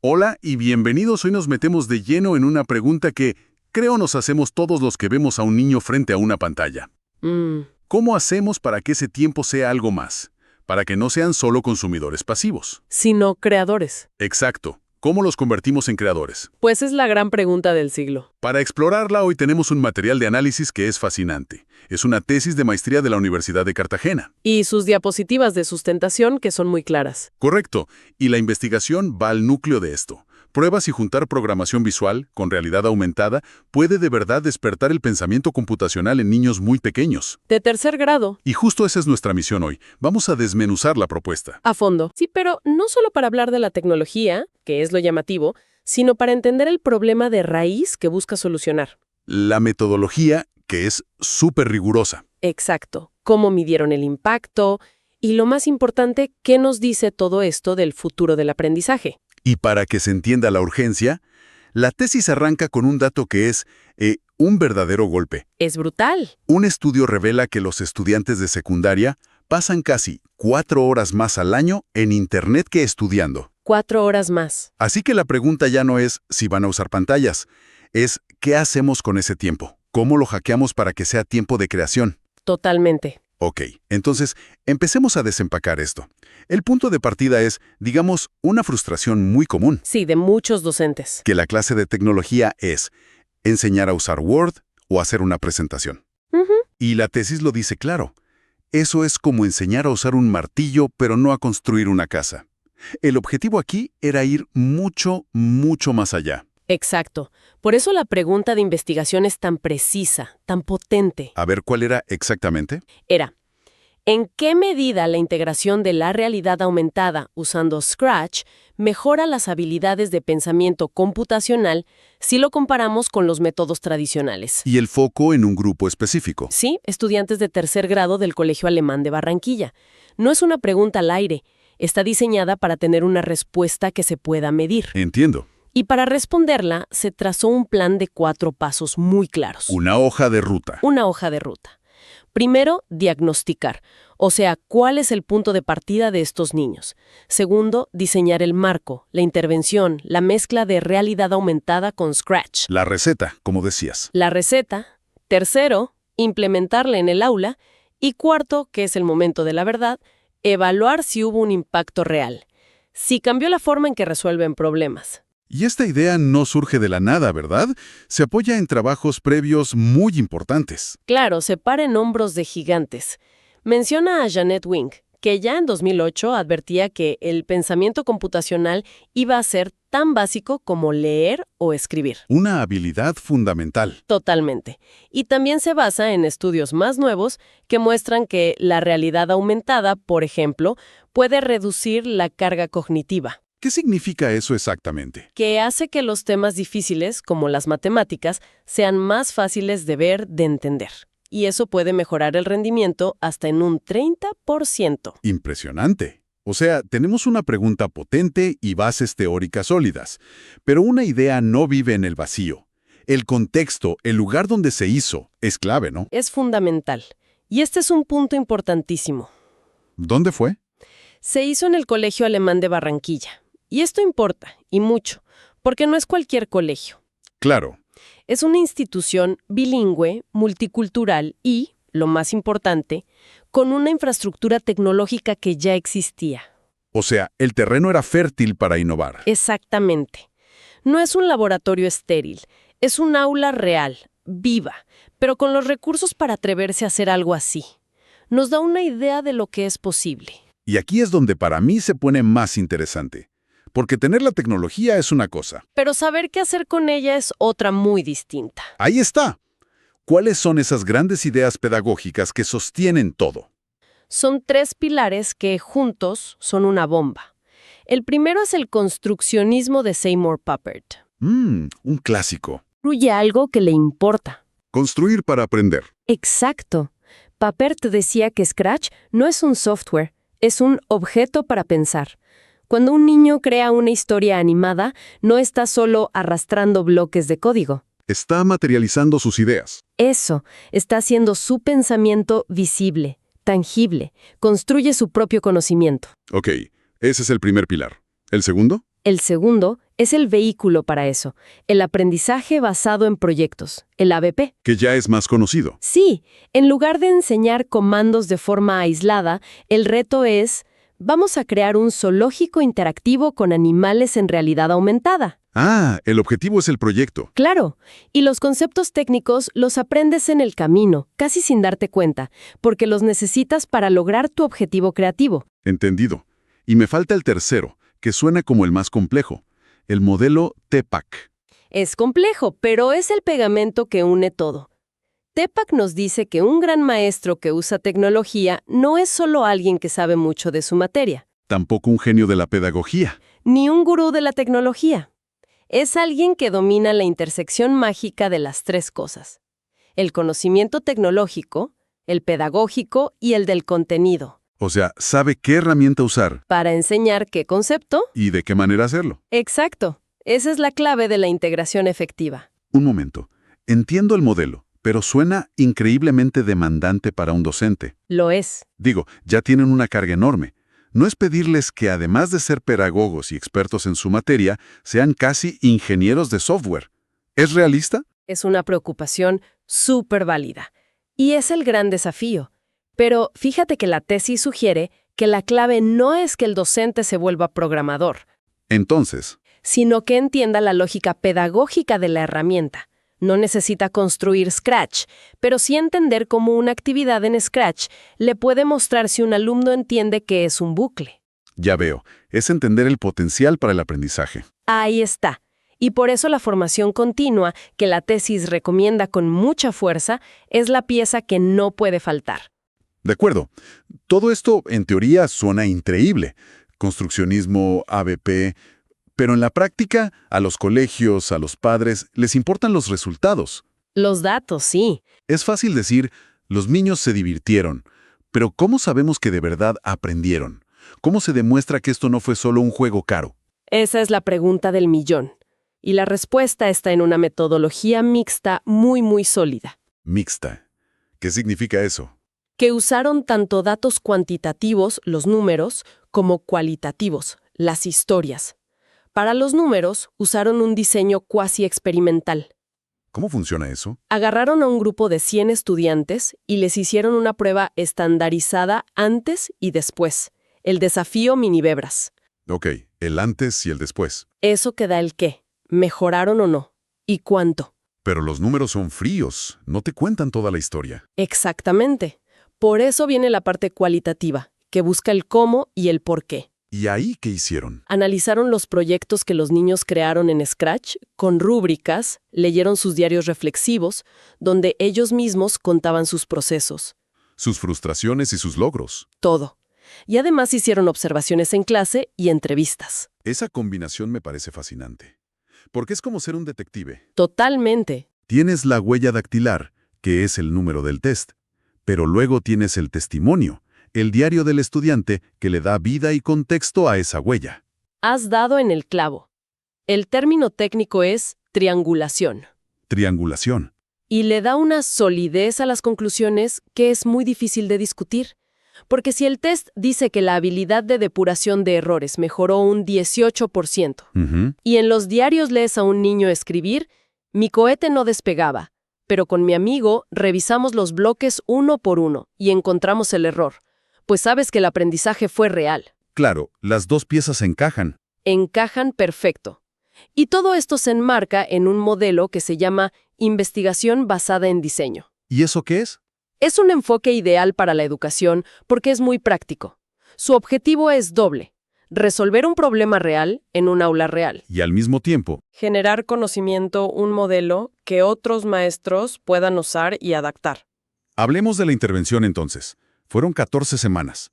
Hola y bienvenidos. Hoy nos metemos de lleno en una pregunta que creo nos hacemos todos los que vemos a un niño frente a una pantalla. ¿Cómo hacemos para que ese tiempo sea algo más? Para que no sean solo consumidores pasivos. Sino creadores. Exacto. ¿Cómo los convertimos en creadores? Pues es la gran pregunta del siglo. Para explorarla, hoy tenemos un material de análisis que es fascinante. Es una tesis de maestría de la Universidad de Cartagena. Y sus diapositivas de sustentación que son muy claras. Correcto. Y la investigación va al núcleo de esto. Prueba si juntar programación visual con realidad aumentada puede de verdad despertar el pensamiento computacional en niños muy pequeños. De tercer grado. Y justo esa es nuestra misión hoy. Vamos a desmenuzar la propuesta. A fondo. Sí, pero no solo para hablar de la tecnología, que es lo llamativo, sino para entender el problema de raíz que busca solucionar. La metodología, que es súper rigurosa. Exacto. Cómo midieron el impacto y, lo más importante, qué nos dice todo esto del futuro del aprendizaje. Y para que se entienda la urgencia, la tesis arranca con un dato que es un verdadero golpe. Es brutal. Un estudio revela que los estudiantes de secundaria pasan casi 4 horas más al año en Internet que estudiando. 4 horas más. Así que la pregunta ya no es si van a usar pantallas, es ¿qué hacemos con ese tiempo? ¿Cómo lo hackeamos para que sea tiempo de creación? Totalmente. Ok, entonces empecemos a desempacar esto. El punto de partida es, digamos, una frustración muy común. Sí, de muchos docentes. Que la clase de tecnología es enseñar a usar Word o hacer una presentación. Y la tesis lo dice claro. Eso es como enseñar a usar un martillo, pero no a construir una casa. El objetivo aquí era ir mucho, mucho más allá. Exacto. Por eso la pregunta de investigación es tan precisa, tan potente. A ver, ¿cuál era exactamente? Era, ¿en qué medida la integración de la realidad aumentada usando Scratch mejora las habilidades de pensamiento computacional si lo comparamos con los métodos tradicionales? Y el foco en un grupo específico. Sí, estudiantes de tercer grado del Colegio Alemán de Barranquilla. No es una pregunta al aire. Está diseñada para tener una respuesta que se pueda medir. Entiendo. Y para responderla, se trazó un plan de 4 pasos muy claros. Una hoja de ruta. Una hoja de ruta. Primero, diagnosticar, o sea, cuál es el punto de partida de estos niños. Segundo, diseñar el marco, la intervención, la mezcla de realidad aumentada con Scratch. La receta, como decías. La receta. Tercero, implementarla en el aula. Y cuarto, que es el momento de la verdad, evaluar si hubo un impacto real, si cambió la forma en que resuelven problemas. Y esta idea no surge de la nada, ¿verdad? Se apoya en trabajos previos muy importantes. Claro, se para en hombros de gigantes. Menciona a Jeanette Wink, que ya en 2008 advertía que el pensamiento computacional iba a ser tan básico como leer o escribir. Una habilidad fundamental. Totalmente. Y también se basa en estudios más nuevos que muestran que la realidad aumentada, por ejemplo, puede reducir la carga cognitiva. ¿Qué significa eso exactamente? Que hace que los temas difíciles, como las matemáticas, sean más fáciles de ver, de entender. Y eso puede mejorar el rendimiento hasta en un 30%. Impresionante. O sea, tenemos una pregunta potente y bases teóricas sólidas, pero una idea no vive en el vacío. El contexto, el lugar donde se hizo, es clave, ¿no? Es fundamental. Y este es un punto importantísimo. ¿Dónde fue? Se hizo en el Colegio Alemán de Barranquilla. Y esto importa, y mucho, porque no es cualquier colegio. Claro. Es una institución bilingüe, multicultural y, lo más importante, con una infraestructura tecnológica que ya existía. O sea, el terreno era fértil para innovar. Exactamente. No es un laboratorio estéril, es un aula real, viva, pero con los recursos para atreverse a hacer algo así. Nos da una idea de lo que es posible. Y aquí es donde para mí se pone más interesante. Porque tener la tecnología es una cosa. Pero saber qué hacer con ella es otra muy distinta. Ahí está. ¿Cuáles son esas grandes ideas pedagógicas que sostienen todo? Son 3 pilares que, juntos, son una bomba. El primero es el construccionismo de Seymour Papert. Un clásico. Construye algo que le importa. Construir para aprender. Exacto. Papert decía que Scratch no es un software, es un objeto para pensar. Cuando un niño crea una historia animada, no está solo arrastrando bloques de código. Está materializando sus ideas. Eso, está haciendo su pensamiento visible, tangible, construye su propio conocimiento. Ok, ese es el primer pilar. ¿El segundo? El segundo Es el vehículo para eso, el aprendizaje basado en proyectos, el ABP. Que ya es más conocido. Sí, en lugar de enseñar comandos de forma aislada, el reto es, vamos a crear un zoológico interactivo con animales en realidad aumentada. Ah, el objetivo es el proyecto. Claro, y los conceptos técnicos los aprendes en el camino, casi sin darte cuenta, porque los necesitas para lograr tu objetivo creativo. Entendido. Y me falta el tercero, que suena como el más complejo, el modelo TPACK. Es complejo, pero es el pegamento que une todo. TPACK nos dice que un gran maestro que usa tecnología no es solo alguien que sabe mucho de su materia, Tampoco un genio de la pedagogía. ni un gurú de la tecnología. Es alguien que domina la intersección mágica de las tres cosas: el conocimiento tecnológico, el pedagógico y el del contenido, O sea, sabe qué herramienta usar para enseñar qué concepto. y de qué manera hacerlo. Exacto. Esa es la clave de la integración efectiva. Un momento. Entiendo el modelo, pero suena increíblemente demandante para un docente. Lo es. Digo, ya tienen una carga enorme. No es pedirles que, además de ser pedagogos y expertos en su materia, sean casi ingenieros de software. ¿Es realista? Es una preocupación súper válida. Y es el gran desafío. Pero fíjate que la tesis sugiere que la clave no es que el docente se vuelva programador, Entonces, sino que entienda la lógica pedagógica de la herramienta. No necesita construir Scratch, pero sí entender cómo una actividad en Scratch le puede mostrar si un alumno entiende que es un bucle. ya veo, es entender el potencial para el aprendizaje. Ahí está. Y por eso la formación continua, que la tesis recomienda con mucha fuerza, es la pieza que no puede faltar. De acuerdo. Todo esto, en teoría, suena increíble. Construccionismo, ABP. Pero en la práctica, a los colegios, a los padres, les importan los resultados. Los datos, sí. Es fácil decir, los niños se divirtieron, pero ¿cómo sabemos que de verdad aprendieron? ¿Cómo se demuestra que esto no fue solo un juego caro? Esa es la pregunta del millón. Y la respuesta está en una metodología mixta muy sólida, Mixta. ¿Qué significa eso? que usaron tanto datos cuantitativos, los números, como cualitativos, las historias. Para los números, usaron un diseño cuasi experimental. ¿Cómo funciona eso? Agarraron a un grupo de 100 estudiantes y les hicieron una prueba estandarizada antes y después, el desafío Minibebras. Ok, el antes y el después. Eso que da el qué, mejoraron o no, y cuánto. Pero los números son fríos, no te cuentan toda la historia. Exactamente. Por eso viene la parte cualitativa, que busca el cómo y el por qué. ¿Y ahí qué hicieron? Analizaron los proyectos que los niños crearon en Scratch, con rúbricas, leyeron sus diarios reflexivos, donde ellos mismos contaban sus procesos. Sus frustraciones y sus logros. Todo. Y además hicieron observaciones en clase y entrevistas. Esa combinación me parece fascinante. Porque es como ser un detective. Totalmente. Tienes la huella dactilar, que es el número del test, pero luego tienes el testimonio, el diario del estudiante que le da vida y contexto a esa huella. Has dado en el clavo. El término técnico es triangulación. Triangulación. Y le da una solidez a las conclusiones que es muy difícil de discutir. Porque si el test dice que la habilidad de depuración de errores mejoró un 18%, y en los diarios lees a un niño escribir, mi cohete no despegaba, pero con mi amigo revisamos los bloques uno por uno y encontramos el error, pues sabes que el aprendizaje fue real. Claro, las dos piezas encajan. Encajan perfecto. Y todo esto se enmarca en un modelo que se llama investigación basada en diseño. ¿Y eso qué es? Es un enfoque ideal para la educación porque es muy práctico. Su objetivo es doble: resolver un problema real en un aula real. Y al mismo tiempo, Generar conocimiento, un modelo que otros maestros puedan usar y adaptar. hablemos de la intervención entonces. Fueron 14 semanas.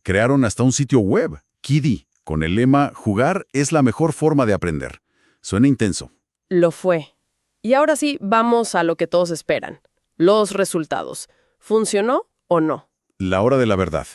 Crearon hasta un sitio web, Kiddy, con el lema «Jugar es la mejor forma de aprender». Suena intenso. Lo fue. Y ahora sí, vamos a lo que todos esperan. Los resultados. ¿Funcionó o no? La hora de la verdad.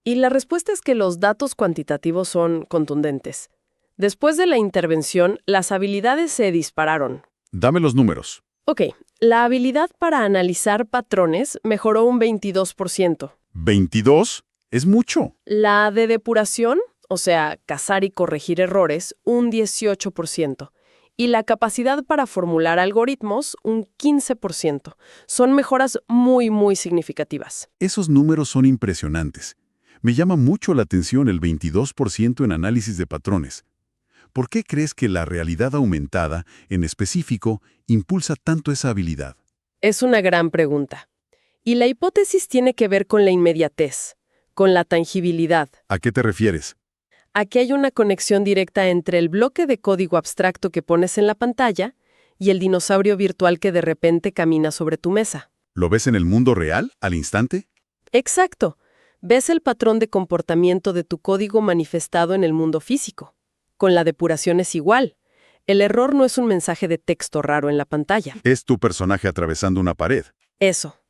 Y la respuesta es que los datos cuantitativos son contundentes. Después de la intervención, las habilidades se dispararon. Dame los números. Ok, la habilidad para analizar patrones mejoró un 22%. ¿22? Es mucho. La de depuración o sea, cazar y corregir errores, un 18%. Y la capacidad para formular algoritmos, un 15%. Son mejoras muy, muy significativas. Esos números son impresionantes. Me llama mucho la atención el 22% en análisis de patrones. ¿Por qué crees que la realidad aumentada, en específico, impulsa tanto esa habilidad? Es una gran pregunta. Y la hipótesis tiene que ver con la inmediatez, con la tangibilidad. ¿A qué te refieres? Aquí hay una conexión directa entre el bloque de código abstracto que pones en la pantalla y el dinosaurio virtual que de repente camina sobre tu mesa. ¿Lo ves en el mundo real, al instante? Exacto. Ves el patrón de comportamiento de tu código manifestado en el mundo físico. Con la depuración es igual. El error no es un mensaje de texto raro en la pantalla. Es tu personaje atravesando una pared. Eso.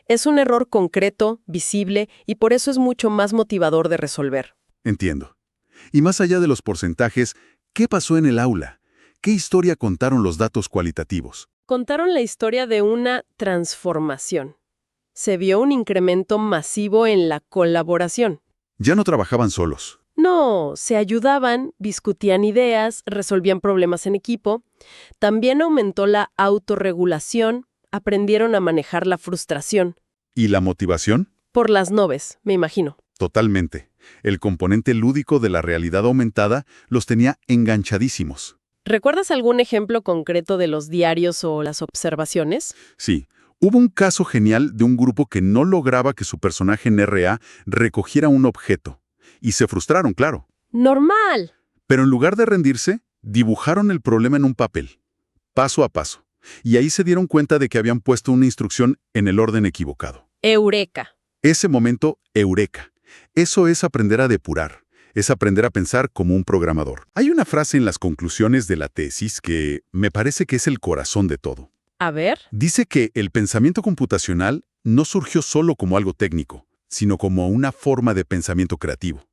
Es un error concreto, visible, y por eso es mucho más motivador de resolver. Entiendo. Y más allá de los porcentajes, ¿qué pasó en el aula? ¿Qué historia contaron los datos cualitativos? Contaron la historia de una transformación. Se vio un incremento masivo en la colaboración. Ya no trabajaban solos. No, se ayudaban, discutían ideas, resolvían problemas en equipo. También aumentó la autorregulación, aprendieron a manejar la frustración. ¿Y la motivación? Por las nubes, me imagino. Totalmente. El componente lúdico de la realidad aumentada los tenía enganchadísimos. ¿Recuerdas algún ejemplo concreto de los diarios o las observaciones? Sí, hubo un caso genial de un grupo que no lograba que su personaje en RA recogiera un objeto. Y se frustraron, claro. ¡Normal! Pero en lugar de rendirse, dibujaron el problema en un papel, paso a paso. Y ahí se dieron cuenta de que habían puesto una instrucción en el orden equivocado. ¡Eureka! Ese momento, eureka. Eso es aprender a depurar. Es aprender a pensar como un programador. Hay una frase en las conclusiones de la tesis que me parece que es el corazón de todo. A ver. Dice que el pensamiento computacional no surgió solo como algo técnico, sino como una forma de pensamiento creativo.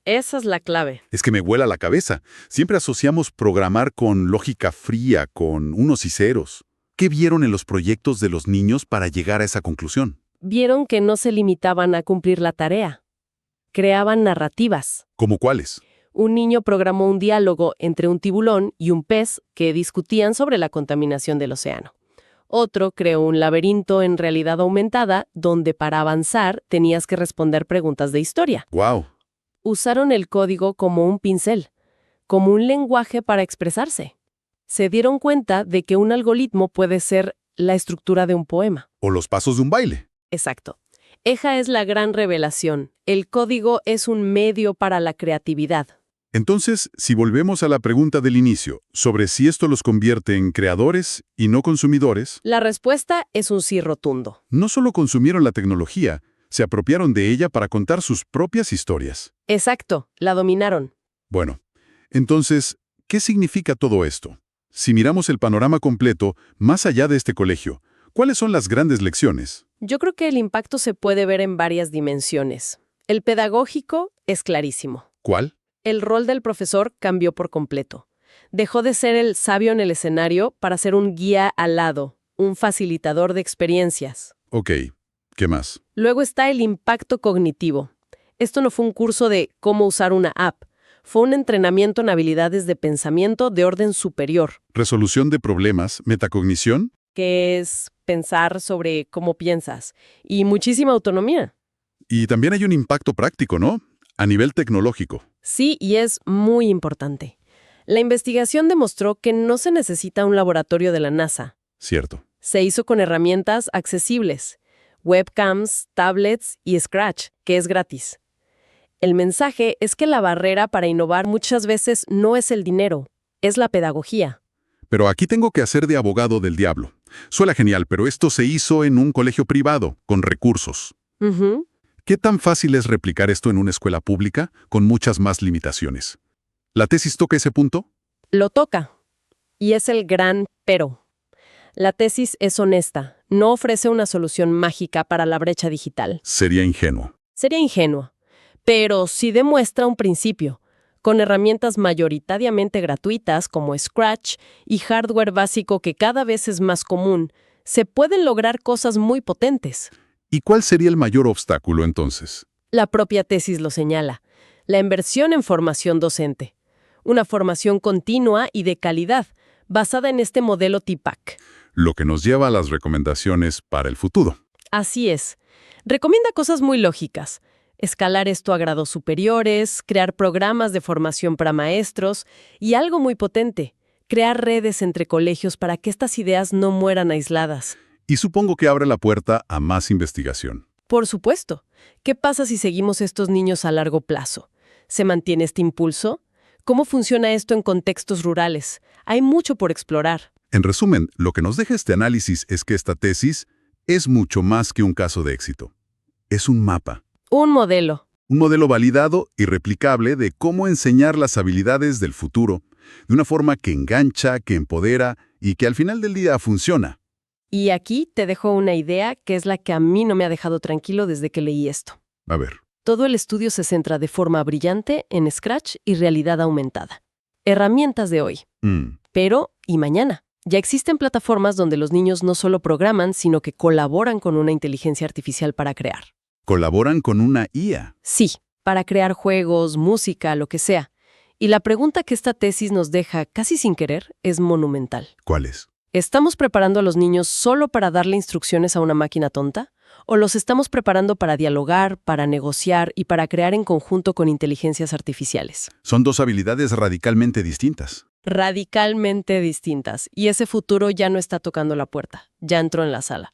Esa es la clave. Es que me vuela la cabeza. Siempre asociamos programar con lógica fría, con unos y ceros. ¿Qué vieron en los proyectos de los niños para llegar a esa conclusión? Vieron que no se limitaban a cumplir la tarea. Creaban narrativas. ¿Cómo cuáles? Un niño programó un diálogo entre un tiburón y un pez que discutían sobre la contaminación del océano. Otro creó un laberinto en realidad aumentada donde para avanzar tenías que responder preguntas de historia. ¡Wow! Usaron el código como un pincel, como un lenguaje para expresarse. Se dieron cuenta de que un algoritmo puede ser la estructura de un poema. O los pasos de un baile. Exacto. Esa es la gran revelación. El código es un medio para la creatividad. Entonces, si volvemos a la pregunta del inicio, sobre si esto los convierte en creadores y no consumidores, La respuesta es un sí rotundo. no solo consumieron la tecnología, se apropiaron de ella para contar sus propias historias. Exacto, la dominaron. Bueno, entonces, ¿qué significa todo esto? Si miramos el panorama completo, más allá de este colegio, ¿cuáles son las grandes lecciones? Yo creo que el impacto se puede ver en varias dimensiones. El pedagógico es clarísimo. ¿Cuál? El rol del profesor cambió por completo. Dejó de ser el sabio en el escenario para ser un guía al lado, un facilitador de experiencias. Ok, ¿qué más? Luego está el impacto cognitivo. Esto no fue un curso de cómo usar una app. Fue un entrenamiento en habilidades de pensamiento de orden superior, Resolución de problemas, metacognición. que es pensar sobre cómo piensas, y muchísima autonomía. Y también hay un impacto práctico, ¿no? A nivel tecnológico. Sí, y es muy importante. La investigación demostró que no se necesita un laboratorio de la NASA. Cierto. Se hizo con herramientas accesibles, webcams, tablets y Scratch, que es gratis. El mensaje es que la barrera para innovar muchas veces no es el dinero, es la pedagogía. Pero aquí tengo que hacer de abogado del diablo. Suena genial, pero esto se hizo en un colegio privado, con recursos. Ujú. ¿Qué tan fácil es replicar esto en una escuela pública, con muchas más limitaciones? ¿La tesis toca ese punto? Lo toca. Y es el gran pero. La tesis es honesta, no ofrece una solución mágica para la brecha digital. Sería ingenuo. Sería ingenuo, pero sí demuestra un principio, con herramientas mayoritariamente gratuitas como Scratch y hardware básico que cada vez es más común, se pueden lograr cosas muy potentes. ¿Y cuál sería el mayor obstáculo entonces? La propia tesis lo señala. la inversión en formación docente. Una formación continua y de calidad, basada en este modelo TPACK. Lo que nos lleva a las recomendaciones para el futuro. Así es. Recomienda cosas muy lógicas. Escalar esto a grados superiores, crear programas de formación para maestros y algo muy potente, crear redes entre colegios para que estas ideas no mueran aisladas. Y supongo que abre la puerta a más investigación. Por supuesto. ¿Qué pasa si seguimos estos niños a largo plazo? ¿Se mantiene este impulso? ¿Cómo funciona esto en contextos rurales? Hay mucho por explorar. En resumen, lo que nos deja este análisis es que esta tesis es mucho más que un caso de éxito. Es un mapa. Un modelo. Un modelo validado y replicable de cómo enseñar las habilidades del futuro, de una forma que engancha, que empodera y que al final del día funciona. Y aquí te dejo una idea que es la que a mí no me ha dejado tranquilo desde que leí esto. A ver. Todo el estudio se centra de forma brillante en Scratch y realidad aumentada. Herramientas de hoy. Pero, ¿y mañana? Ya existen plataformas donde los niños no solo programan, sino que colaboran con una inteligencia artificial para crear. ¿Colaboran con una IA? Sí, para crear juegos, música, lo que sea. Y la pregunta que esta tesis nos deja casi sin querer es monumental. ¿Cuál es? ¿Estamos preparando a los niños solo para darle instrucciones a una máquina tonta? ¿O los estamos preparando para dialogar, para negociar y para crear en conjunto con inteligencias artificiales? Son dos habilidades radicalmente distintas. Radicalmente distintas. Y ese futuro ya no está tocando la puerta, ya entró en la sala.